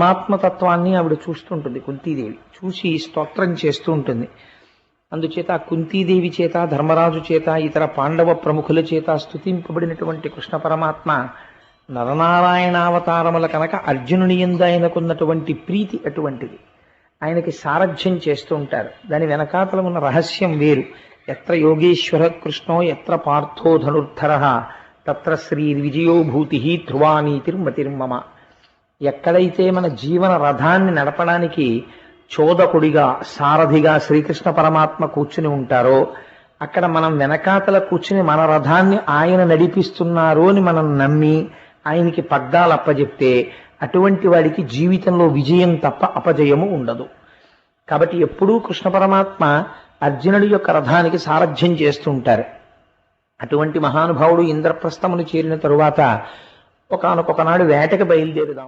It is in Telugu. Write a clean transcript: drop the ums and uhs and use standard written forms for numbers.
పరమాత్మతత్వాన్ని ఆవిడ చూస్తుంటుంది కుంతీదేవి. చూసి స్తోత్రం చేస్తూ ఉంటుంది. అందుచేత కుంతీదేవి చేత, ధర్మరాజు చేత, ఇతర పాండవ ప్రముఖుల చేత స్తుతింపబడినటువంటి కృష్ణ పరమాత్మ నరనారాయణావతారముల కనుక అర్జునుని యందు ఆయనకున్నటువంటి ప్రీతి అటువంటిది. ఆయనకి సారథ్యం చేస్తూ ఉంటారు. దాని వెనకాతల ఉన్న రహస్యం వేరు. ఎత్ర యోగేశ్వర కృష్ణో ఎత్ర పార్థో ధనుర్ధర తత్ర శ్రీ విజయోభూతి ధ్రువానీతిర్మతిర్మమ. ఎక్కడైతే మన జీవన రథాన్ని నడపడానికి చోదకుడిగా, సారథిగా శ్రీకృష్ణ పరమాత్మ కూర్చుని ఉంటారో అక్కడ మనం వెనకాతల కూర్చుని మన రథాన్ని ఆయన నడిపిస్తున్నారు అని మనం నమ్మి ఆయనకి పగ్గాలు అప్పజెప్తే అటువంటి వాడికి జీవితంలో విజయం తప్ప అపజయము ఉండదు. కాబట్టి ఎప్పుడూ కృష్ణ పరమాత్మ అర్జునుడి యొక్క రథానికి సారథ్యం చేస్తూ ఉంటారు. అటువంటి మహానుభావుడు ఇంద్రప్రస్థమును చేరిన తరువాత ఒకానొక నాడు వేటకి బయలుదేరుదాం